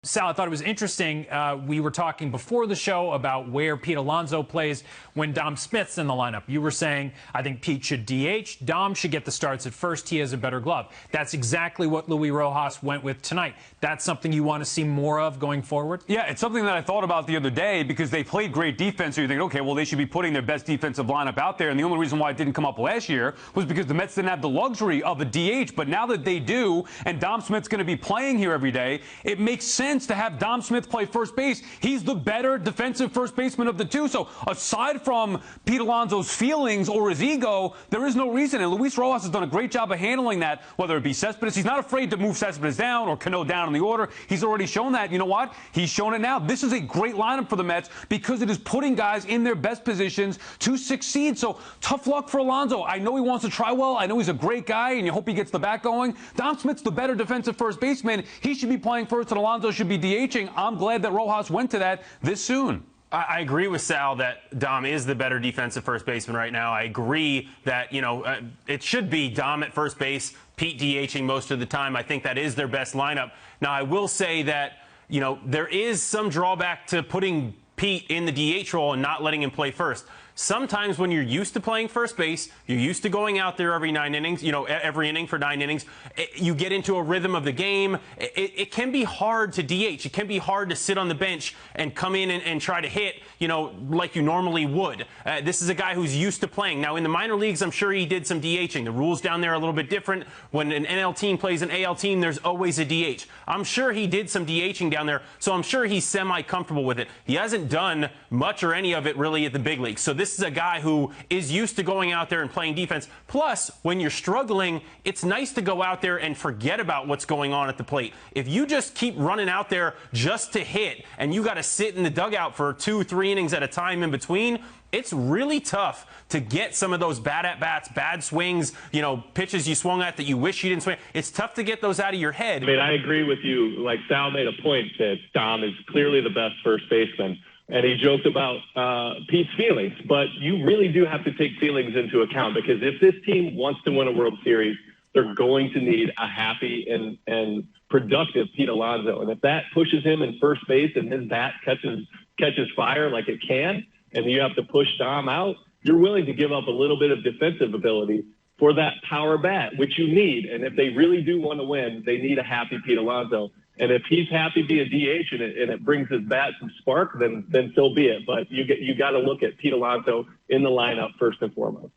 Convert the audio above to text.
Sal, I thought it was interesting. We were talking before the show about where Pete Alonso plays when Dom Smith's in the lineup. You were saying, I think Pete should DH. Dom should get the starts at first. He has a better glove. That's exactly what Luis Rojas went with tonight. That's something you want to see more of going forward? Yeah, it's something that I thought about the other day because they played great defense. So you think, okay, well, they should be putting their best defensive lineup out there. And the only reason why it didn't come up last year was because the Mets didn't have the luxury of a DH. But now that they do, and Dom Smith's going to be playing here every day, it makes sense to have Dom Smith play first base. He's the better defensive first baseman of the two. So aside from Pete Alonso's feelings or his ego, there is no reason. And Luis Rojas has done a great job of handling that, whether it be Cespedes. He's not afraid to move Cespedes down or Cano down in the order. He's already shown that. You know what? He's shown it now. This is a great lineup for the Mets because it is putting guys in their best positions to succeed. So tough luck for Alonso. I know he wants to try well. I know he's a great guy, and you hope he gets the bat going. Dom Smith's the better defensive first baseman. He should be playing first, and Alonso should be DHing. I'm glad that Rojas went to that this soon. I agree with Sal that Dom is the better defensive first baseman right now. I agree that, it should be Dom at first base, Pete DHing most of the time. I think that is their best lineup. Now, I will say that, there is some drawback to putting Pete in the DH role and not letting him play first. Sometimes when you're used to playing first base, you're used to going out there every 9 innings, every inning for 9 innings, you get into a rhythm of the game. It can be hard to DH. It can be hard to sit on the bench and come in and try to hit, like you normally would. This is a guy who's used to playing. Now, in the minor leagues, I'm sure he did some DHing. The rules down there are a little bit different. When an NL team plays an AL team, there's always a DH. I'm sure he did some DHing down there, so I'm sure he's semi-comfortable with it. He hasn't done much or any of it really at the big leagues. So this is a guy who is used to going out there and playing defense. Plus, when you're struggling, it's nice to go out there and forget about what's going on at the plate. If you just keep running out there just to hit and you got to sit in the dugout for 2-3 innings at a time in between, it's really tough to get some of those bad at-bats, bad swings, pitches you swung at that you wish you didn't swing. It's tough to get those out of your head. I mean, I agree with you. Like Sal made a point that Dom is clearly the best first baseman. And he joked about Pete's feelings, but you really do have to take feelings into account because if this team wants to win a World Series, they're going to need a happy and productive Pete Alonso. And if that pushes him in first base and his bat catches fire like it can, and you have to push Dom out, you're willing to give up a little bit of defensive ability for that power bat, which you need. And if they really do want to win, they need a happy Pete Alonso. And if he's happy being DH and it brings his bat some spark, then so be it. But you got to look at Pete Alonso in the lineup first and foremost.